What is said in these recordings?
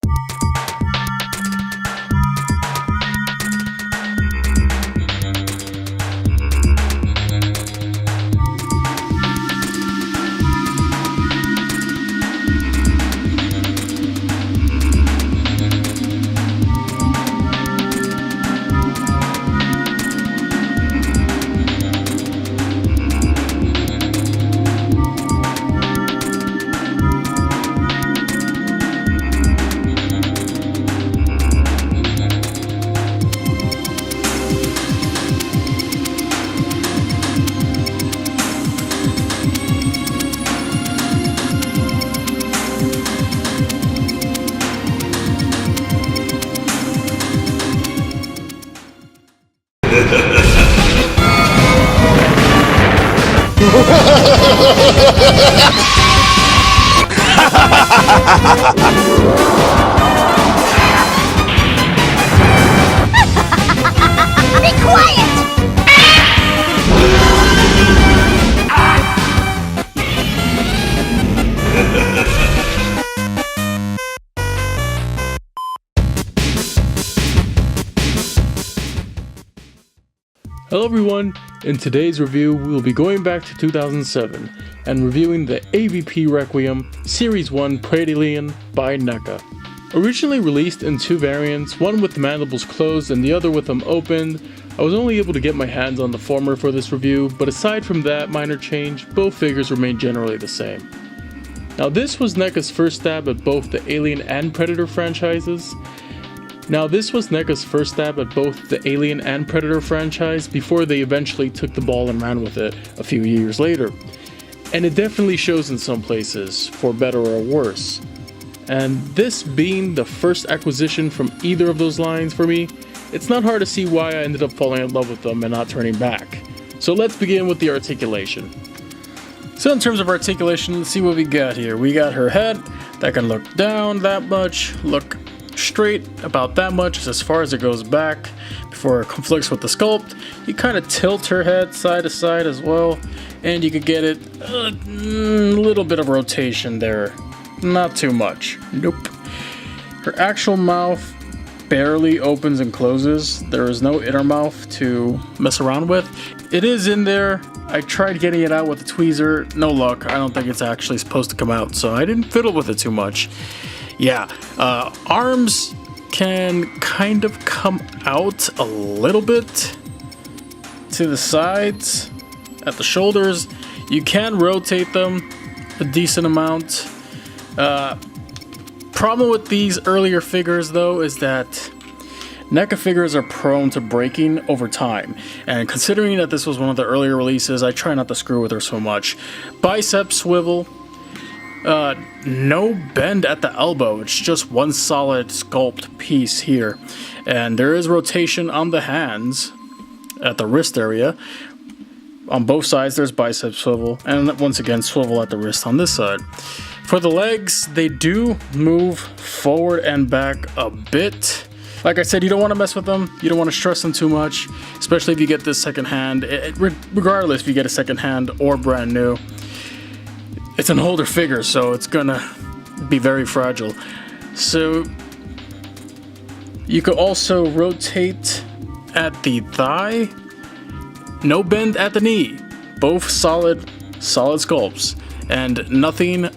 Be quiet! Hello everyone, in today's review we will be going back to 2007 and reviewing the AvP Requiem Series 1 Predalien by NECA. Originally released in two variants, one with the mandibles closed and the other with them opened, I was only able to get my hands on the former for this review, but aside from that minor change, both figures remain generally the same. Now this was NECA's first stab at both the Alien and Predator franchises. before they eventually took the ball and ran with it a few years later. And it definitely shows in some places, for better or worse. And this being the first acquisition from either of those lines for me, it's not hard to see why I ended up falling in love with them and not turning back. So let's begin with the articulation. So in terms of articulation, let's see what we got here. We got her head that can look down that much, look straight about that much as far as it goes back before it conflicts with the sculpt. You kind of tilt her head side to side as well, and you could get it a little bit of rotation there, not too much. Nope. Her actual mouth barely opens and closes. There is no inner mouth to mess around with. It is in there. I tried getting it out with a tweezer, no luck. I don't think it's actually supposed to come out, so I didn't fiddle with it too much. Yeah, arms can kind of come out a little bit to the sides, at the shoulders. You can rotate them a decent amount. Problem with these earlier figures though is that NECA figures are prone to breaking over time, and considering that this was one of the earlier releases, I try not to screw with her so much. Bicep swivel. No bend at the elbow, it's just one solid sculpt piece here. And there is rotation on the hands at the wrist area. On both sides there's bicep swivel, and once again swivel at the wrist on this side. For the legs, they do move forward and back a bit. Like I said, you don't want to mess with them, you don't want to stress them too much, especially if you get this second hand. Regardless if you get a second hand or brand new. It's an older figure, so it's gonna be very fragile. So you could also rotate at the thigh, no bend at the knee, both solid sculpts, and nothing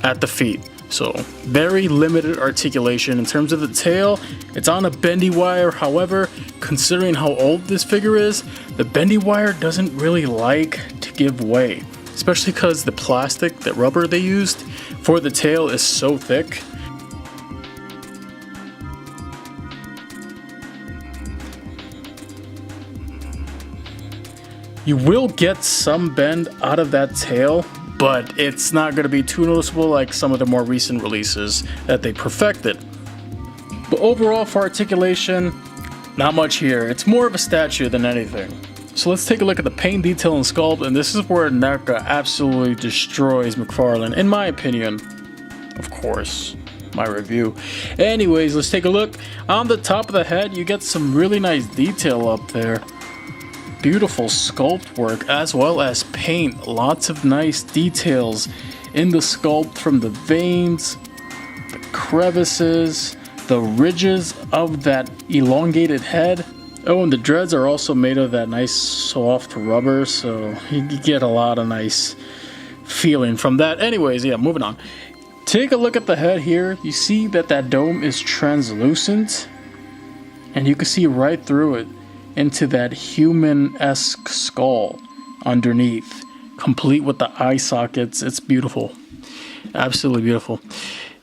at the feet. So very limited articulation. In terms of the tail, it's on a bendy wire. However, considering how old this figure is, the bendy wire doesn't really like to give way. Especially because the plastic, the rubber they used for the tail is so thick. You will get some bend out of that tail, but it's not going to be too noticeable like some of the more recent releases that they perfected. But overall for articulation, not much here. It's more of a statue than anything. So let's take a look at the paint, detail, and sculpt, and this is where NECA absolutely destroys McFarlane, in my opinion. Of course, my review. Anyways, let's take a look. On the top of the head, you get some really nice detail up there. Beautiful sculpt work, as well as paint. Lots of nice details in the sculpt, from the veins, the crevices, the ridges of that elongated head. Oh, and the dreads are also made of that nice soft rubber, so you get a lot of nice feeling from that. Anyways, yeah, moving on. Take a look at the head here. You see that dome is translucent, and you can see right through it into that human-esque skull underneath, complete with the eye sockets. It's beautiful. Absolutely beautiful.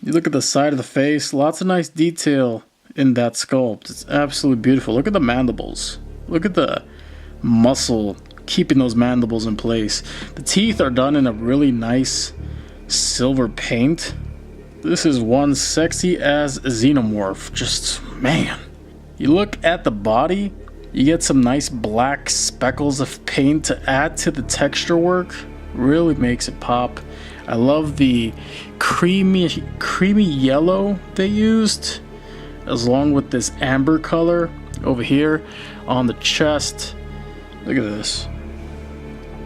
You look at the side of the face, lots of nice detail in that sculpt. It's absolutely beautiful. Look at the mandibles. Look at the muscle keeping those mandibles in place. The teeth are done in a really nice silver paint. This is one sexy as xenomorph. Just, man. You look at the body, you get some nice black speckles of paint to add to the texture work. Really makes it pop. I love the creamy yellow they used, along with this amber color over here on the chest. Look at this.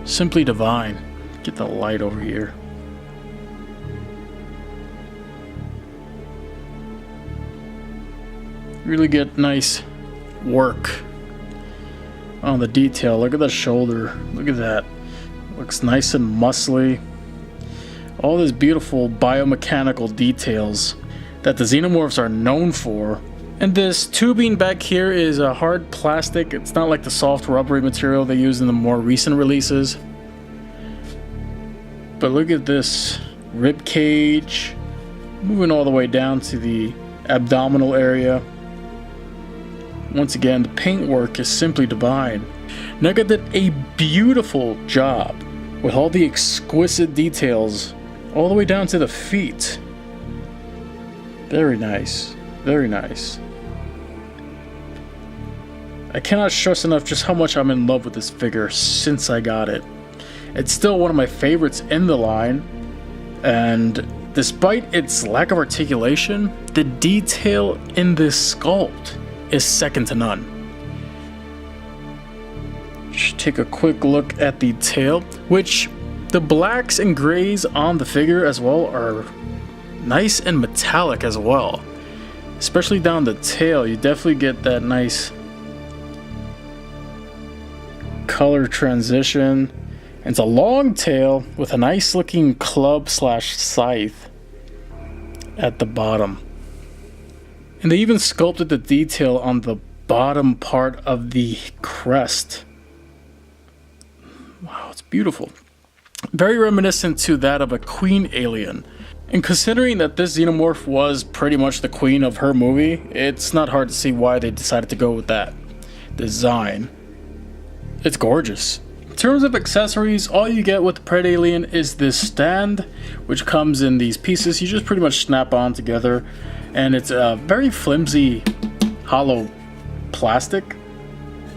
Simply divine. Get the light over here. Really get nice work on the detail. Look at the shoulder. Look at that. Looks nice and muscly. All these beautiful biomechanical details that the xenomorphs are known for. And this tubing back here is a hard plastic. It's not like the soft rubbery material they use in the more recent releases. But look at this rib cage, moving all the way down to the abdominal area. Once again, the paintwork is simply divine. NECA did a beautiful job with all the exquisite details all the way down to the feet. Very nice. Very nice. I cannot stress enough just how much I'm in love with this figure since I got it. It's still one of my favorites in the line, and despite its lack of articulation, the detail in this sculpt is second to none. Just take a quick look at the tail, which the blacks and grays on the figure as well are nice and metallic as well. Especially down the tail, you definitely get that nice color transition. And it's a long tail with a nice looking club slash scythe at the bottom. And they even sculpted the detail on the bottom part of the crest. Wow, it's beautiful. Very reminiscent to that of a queen alien. And considering that this xenomorph was pretty much the queen of her movie, it's not hard to see why they decided to go with that design. It's gorgeous. In terms of accessories, all you get with the Predalien is this stand, which comes in these pieces. You just pretty much snap on together, and it's a very flimsy, hollow plastic,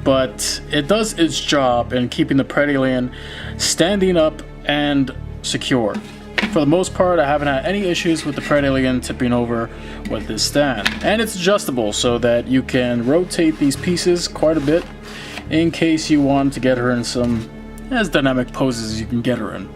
but it does its job in keeping the Predalien standing up and secure. For the most part, I haven't had any issues with the Predalien tipping over with this stand. And it's adjustable so that you can rotate these pieces quite a bit in case you want to get her in some as dynamic poses as you can get her in.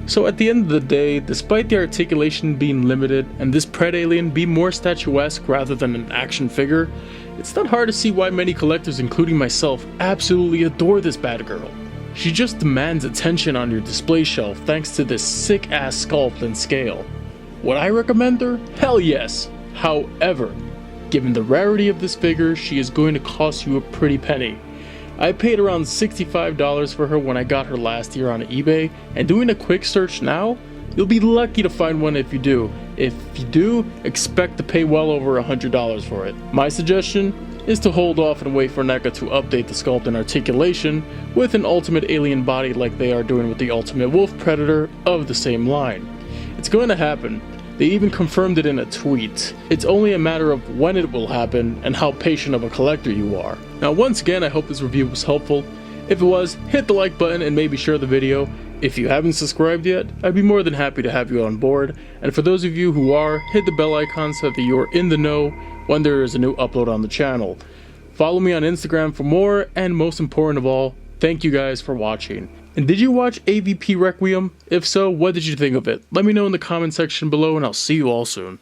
So at the end of the day, despite the articulation being limited and this Predalien being more statuesque rather than an action figure, it's not hard to see why many collectors, including myself, absolutely adore this bad girl. She just demands attention on your display shelf thanks to this sick ass sculpt and scale. Would I recommend her? Hell yes! However, given the rarity of this figure, she is going to cost you a pretty penny. I paid around $65 for her when I got her last year on eBay, and doing a quick search now, you'll be lucky to find one if you do. If you do, expect to pay well over $100 for it. My suggestion is to hold off and wait for NECA to update the sculpt and articulation with an ultimate alien body like they are doing with the ultimate wolf predator of the same line. It's going to happen. They even confirmed it in a tweet. It's only a matter of when it will happen and how patient of a collector you are. Now once again, I hope this review was helpful. If it was, hit the like button and maybe share the video. If you haven't subscribed yet, I'd be more than happy to have you on board, and for those of you who are, hit the bell icon so that you're in the know when there is a new upload on the channel. Follow me on Instagram for more, and most important of all, thank you guys for watching. And did you watch AvP Requiem? If so, what did you think of it? Let me know in the comment section below, and I'll see you all soon.